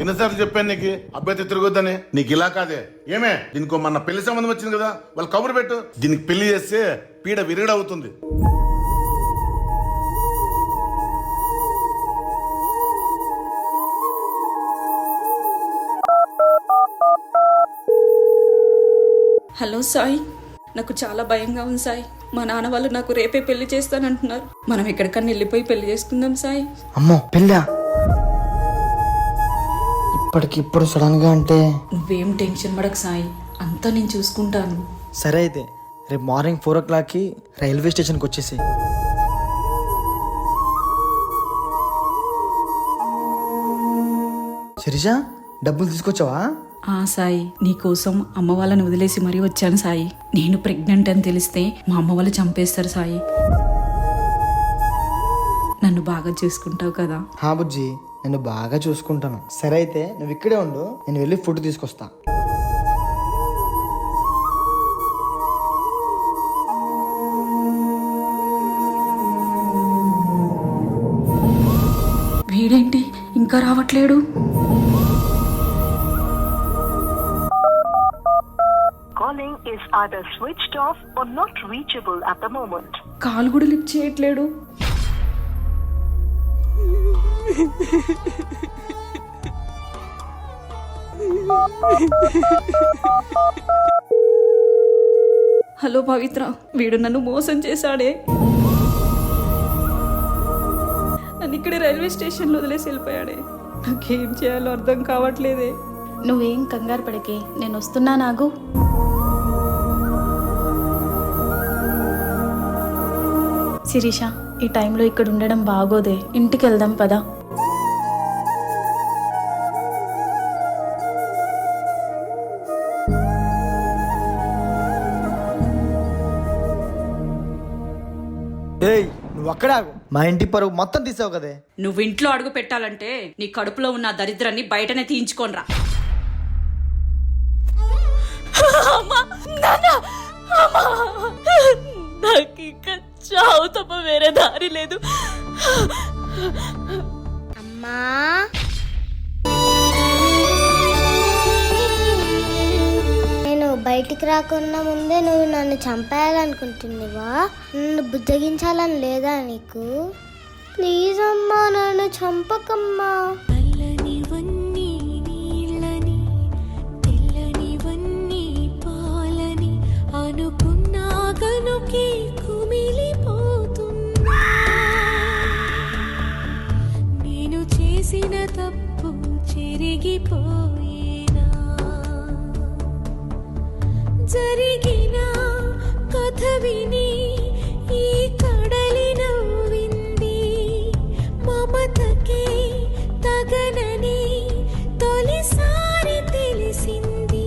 ఎన్నిసార్లు చెప్పాను నీకు అబ్బాయితో తిరగొద్దని? నీకు ఇలా కాదే ఏమే, దీనికి మన పెళ్లి సంబంధం వచ్చింది కదా, వాళ్ళు కబురు పెట్టు. దీనికి పెళ్లి చేస్తే పీడ విరగడవుతుంది. హలో సాయి, నాకు చాలా భయంగా ఉంది సాయి. మా నాన్న వాళ్ళు నాకు రేపే పెళ్లి చేస్తానంటున్నారు. మనం ఎక్కడికన్నా వెళ్ళిపోయి పెళ్లి చేసుకుందాం సాయి. అమ్మో పెళ్ళా? ఇప్పటికిప్పుడు సడన్ గా అంటే? నువ్వేం టెన్షన్ పడకు సాయి, అంతా నేను చూసుకుంటాను. సరే అయితే రేపు మార్నింగ్ 4 o'clockకి రైల్వే స్టేషన్కి వచ్చేసి. శిరీష, డబ్బులు తీసుకొచ్చావా? సాయి, నీకోసం అమ్మ వాళ్ళని వదిలేసి మరీ వచ్చాను సాయి. నేను ప్రెగ్నెంట్ అని తెలిస్తే మా అమ్మ వాళ్ళు చంపేస్తారు సాయి. నన్ను బాగా చూసుకుంటావు కదా? హా బుజ్జి, నేను బాగా చూసుకుంటాను. సరే అయితే నువ్వు ఇక్కడే ఉండు, నేను వెళ్ళి ఫుడ్ తీసుకొస్తా. వీడేంటి ఇంకా రావట్లేడు? Calling is either switched off or not reachable at the moment. కాలు కూడా లిఫ్ట్ చేయట్లేడు. హలో పవిత్ర, వీడు నన్ను మోసం చేశాడే. నన్ను ఇక్కడే రైల్వే స్టేషన్లో వదిలేసి వెళ్ళిపోయాడే. నాకేం చేయాలో అర్థం కావట్లేదే. నువ్వేం కంగారు పడకే, నేను వస్తున్నా. నాగు శిరీష, ఈ టైంలో ఇక్కడ ఉండడం బాగోదే, ఇంటికి వెళ్దాం పదా. ఏయ్ నువ్వు అక్కడే ఆగు, మా ఇంటి పరువు మొత్తం తీసావు కదే. నువ్వు ఇంట్లో అడుగు పెట్టాలంటే నీ కడుపులో ఉన్న దరిద్రాన్ని బయటనే తీయించుకోనరా. నాకు ఇంకా చావు తప్ప వేరే దారి లేదు. అమ్మా, నేను బయటికి రాకుండా ముందే నువ్వు నన్ను చంపేయాలనుకుంటున్నావా? నన్ను బుజ్జగించాలని లేదా నీకు? ప్లీజ్ అమ్మా, నన్ను చంపకమ్మా. నేను చేసిన తప్పు చెరిగిపోయేనా? జరిగిన కథ విని ఈ కడలి నవ్వింది. మమతకే తగనని తొలిసారి తెలిసింది.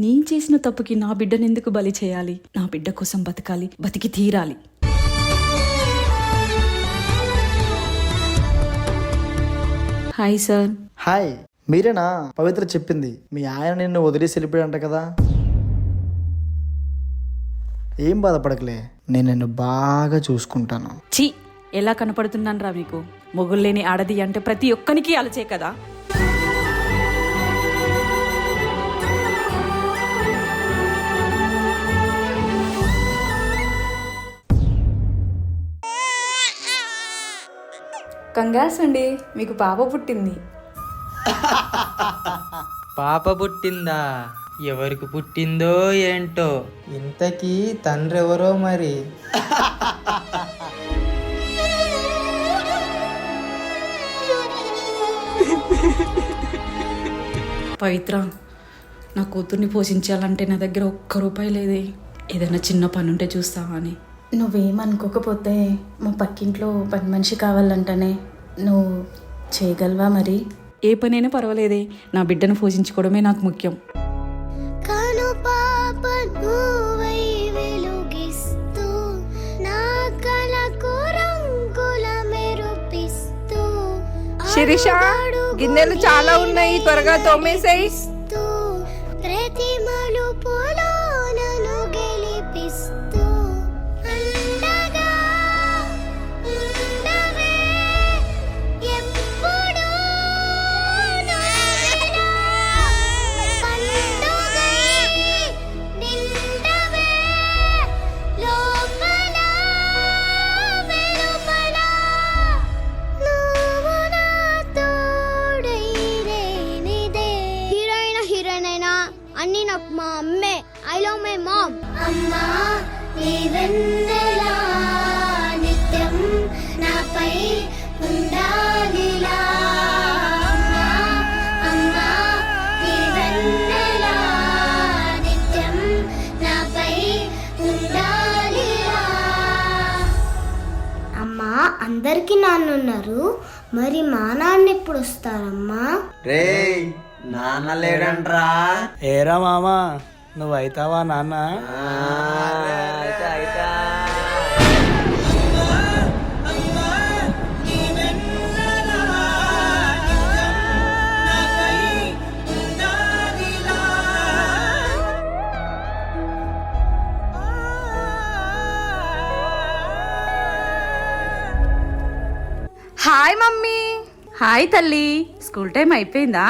నేను చేసిన తప్పుకి నా బిడ్డను ఎందుకు బలి చేయాలి? నా బిడ్డ కోసం బతకాలి, బతికి తీరాలి. Hi sir. హాయ్, మీరేనా? పవిత్ర చెప్పింది మీ ఆయన నిన్ను వదిలేసి వెళ్ళిపోయాడంట కదా. ఏం బాధపడకలే, నేను నిన్ను బాగా చూసుకుంటాను. ఛీ, ఎలా కనపడుతున్నాను రా మీకు? మొగుళ్ళేని ఆడది అంటే ప్రతి ఒక్కరికి అలచే కదా. కంగ్రాట్స్ అండి, మీకు పాప పుట్టింది. పాప పుట్టిందా? ఎవరికి పుట్టిందో ఏంటో. ఇంతకీ తండ్రి ఎవరో మరి? పవిత్ర, నా కూతుర్ని పోషించాలంటే నా దగ్గర ఒక్క రూపాయి లేదే. ఏదైనా చిన్న పని ఉంటే చూస్తావా అని. నువ్వేమనుకోకపోతే మా పక్కింట్లో పని మనిషి కావాలంటనే, నువ్వు చేయగలవా మరి? ఏ పనైనా పర్వాలేదే, నా బిడ్డను పోషించుకోవడమే నాకు ముఖ్యం. కను పాప నువ్వై వెలుగిస్తూ, నా కలకు రంగుల మెరుపిస్తూ. శిరీష, గిన్నెలు చాలా ఉన్నాయి, త్వరగా తోమేసేయ్. ప్రతి మలుపులో నన్ను గెలిపిస్తూ అండగా ఉండవే ఎప్పుడూ. అన్ని నాకు మా అమ్మే. I love my mom. అమ్మా నీ వెన్నెలా నిత్యం నాపై ఉండాలిలా. అమ్మా నీ వెన్నెలా నిత్యం నాపై ఉండాలిలా. అమ్మా అందరికి నాన్నున్నారు, మరి మా నాన్న ఎప్పుడు వస్తారమ్మా? రే నాన్న లేడంట్రా. ఏరా మామా నువ్వు అవుతావా నాన్న? Hi mummy. హాయ్ తల్లి, స్కూల్ టైం అయిపోయిందా?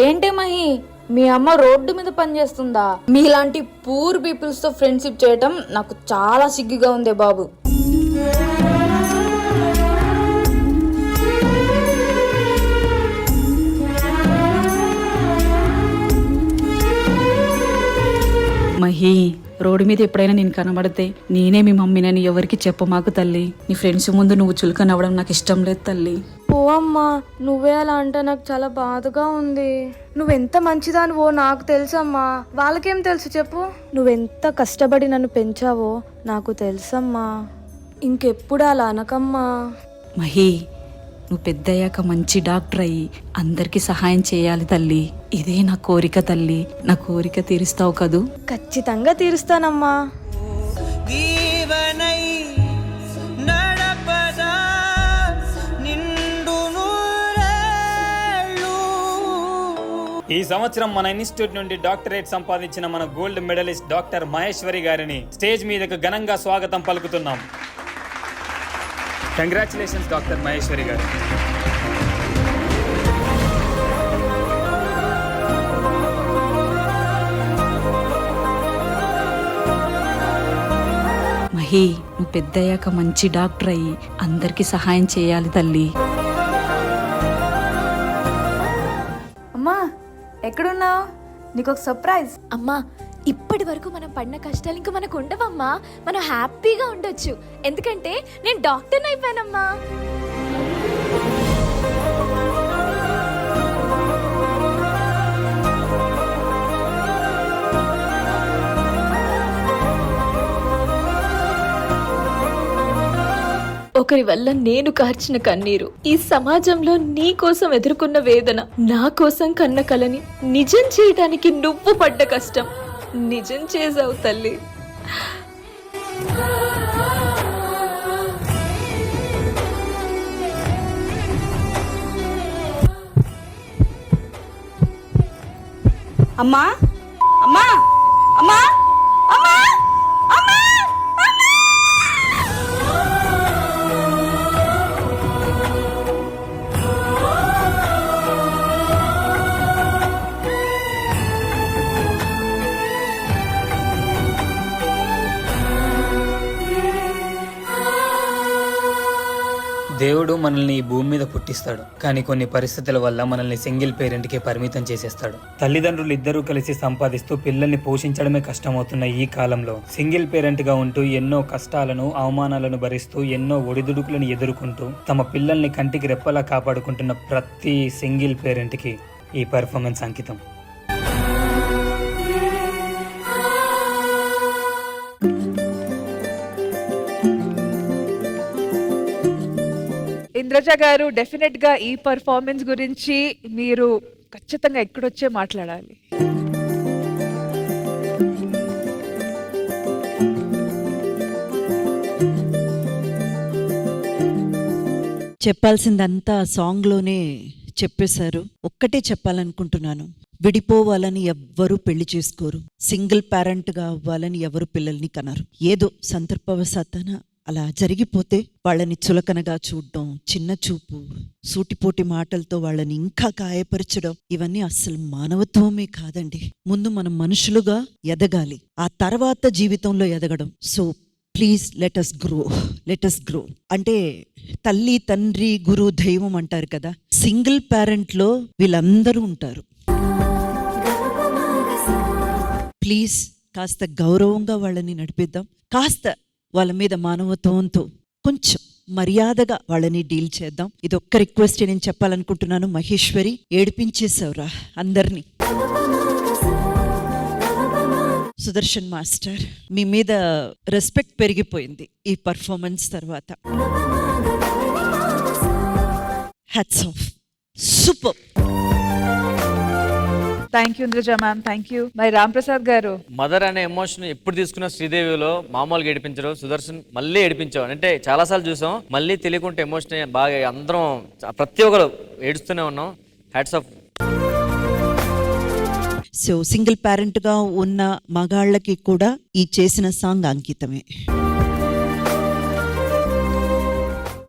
ఏంటే మహి, మీ అమ్మ రోడ్డు మీద పనిచేస్తుందా? మీలాంటి పూర్ పీపుల్స్ తో ఫ్రెండ్షిప్ చేయటం నాకు చాలా సిగ్గుగా ఉందే బాబు. మహి, రోడ్డు మీద ఎప్పుడైనా నేను కనబడితే నేనే మీ మమ్మీనని ఎవరికి చెప్పమాకు తల్లి. నీ ఫ్రెండ్స్ ముందు నువ్వు చులకనవ్వడం నాకు ఇష్టం లేదు తల్లి. ఓ అమ్మా, నువ్వే అలా అంటే నాకు చాలా బాధగా ఉంది. నువ్వెంత మంచిదానివో నాకు తెలుసమ్మా. వాళ్ళకేం తెలుసు చెప్పు? నువ్వెంత కష్టపడి నన్ను పెంచావో నాకు తెలుసమ్మా. ఇంకెప్పుడు అలా అనకమ్మా. మహి, నువ్వు పెద్దయ్యాక మంచి డాక్టర్ అయ్యి అందరికి సహాయం చేయాలి తల్లి. ఇదే నా కోరిక తల్లి. నా కోరిక తీరుస్తావు కదూ? ఖచ్చితంగా తీరుస్తానమ్మా. ఈ సంవత్సరం మన ఇన్స్టిట్యూట్ నుండి డాక్టరేట్ సంపాదించిన మన గోల్డ్ మెడలిస్ట్ డాక్టర్ మహేశ్వరి గారిని స్టేజ్ మీదకు ఘనంగా స్వాగతం పలుకుతున్నాం. కంగ్రాచులేషన్స్ డాక్టర్ మహేశ్వరి గారు. మహి, నువ్వు పెద్దయ్యాక మంచి డాక్టర్ అయ్యి అందరికి సహాయం చేయాలి తల్లి. అమ్మా ఎక్కడున్నావు? నీకు ఒక సర్ప్రైజ్. అమ్మా, ఇప్పటి వరకు మనం పడిన కష్టాలు ఇంకా మనకు ఉండవమ్మా. మనం హ్యాపీగా ఉండొచ్చు, ఎందుకంటే నేను డాక్టర్ని అయిపోయానమ్మా. ఒకరి వల్ల నేను కార్చిన కన్నీరు, ఈ సమాజంలో నీ కోసం ఎదుర్కొన్న వేదన, నా కోసం కన్న కలని నిజం చేయడానికి నువ్వు పడ్డ కష్టం నిజం చేసావు తల్లి. అమ్మా అమ్మా అమ్మా అమ్మా అమ్మా. దేవుడు మనల్ని ఈ భూమి మీద పుట్టిస్తాడు, కానీ కొన్ని పరిస్థితుల వల్ల మనల్ని సింగిల్ పేరెంట్కే పరిమితం చేసేస్తాడు. తల్లిదండ్రులు ఇద్దరూ కలిసి సంపాదిస్తూ పిల్లల్ని పోషించడమే కష్టమవుతున్న ఈ కాలంలో సింగిల్ పేరెంట్ గా ఉంటూ ఎన్నో కష్టాలను అవమానాలను భరిస్తూ ఎన్నో ఒడిదుడుకులను ఎదుర్కొంటూ తమ పిల్లల్ని కంటికి రెప్పలా కాపాడుకుంటున్న ప్రతి సింగిల్ పేరెంట్ కి ఈ పెర్ఫార్మెన్స్ అంకితం. ఇంద్రజ గారు, డెఫినెట్ గా ఈ పర్ఫార్మెన్స్ గురించి మీరు ఖచ్చితంగా ఎక్కడొచ్చే మాట్లాడాలి. చెప్పాల్సిందంతా సాంగ్లోనే చెప్పేశారు. ఒక్కటే చెప్పాలనుకుంటున్నాను, విడిపోవాలని ఎవ్వరూ పెళ్లి చేసుకోరు, సింగిల్ పేరెంట్గా అవ్వాలని ఎవరు పిల్లల్ని కనరు. ఏదో సందర్భవశాత్తన అలా జరిగిపోతే వాళ్ళని చులకనగా చూడడం, చిన్న చూపు, సూటిపోటి మాటలతో వాళ్ళని ఇంకా గాయపరచడం, ఇవన్నీ అస్సలు మానవత్వమే కాదండి. ముందు మనం మనుషులుగా ఎదగాలి, ఆ తర్వాత జీవితంలో ఎదగడం. So please let us grow. అంటే తల్లి, తండ్రి, గురు, దైవం అంటారు కదా, సింగిల్ పేరెంట్లో వీళ్ళందరూ ఉంటారు. ప్లీజ్ కాస్త గౌరవంగా వాళ్ళని నడిపిద్దాం. కాస్త వాళ్ళ మీద మానవత్వంతో కొంచెం మర్యాదగా వాళ్ళని డీల్ చేద్దాం. ఇది ఒక్క రిక్వెస్ట్ నేను చెప్పాలనుకుంటున్నాను. మహేశ్వరి, ఏడిపించేశావురా అందరినీ. సుదర్శన్ మాస్టర్, మీ మీద రెస్పెక్ట్ పెరిగిపోయింది ఈ పర్ఫార్మెన్స్ తర్వాత. Hats off, super. Thank you Indraja ma'am, thank you. మరి రామ్ ప్రసాద్ గారు, మదర్ అనే ఎమోషన్ ఎప్పుడు తీసుకున్న శ్రీదేవిలో మామూలుగా ఏడిపించరు, సుదర్శన్ మళ్ళీ ఏడిపించావు. అంటే చాలాసార్లు చూసాం, మళ్ళీ తెలియకుంటే ఎమోషన్ బాగా అందరం ప్రతి ఒక్కరు ఏడుస్తూనే ఉన్నాం. Hats off. సో సింగిల్ పేరెంట్గా ఉన్న మగాళ్ళకి కూడా ఈ చేసిన సాంగ్ అంకితమే.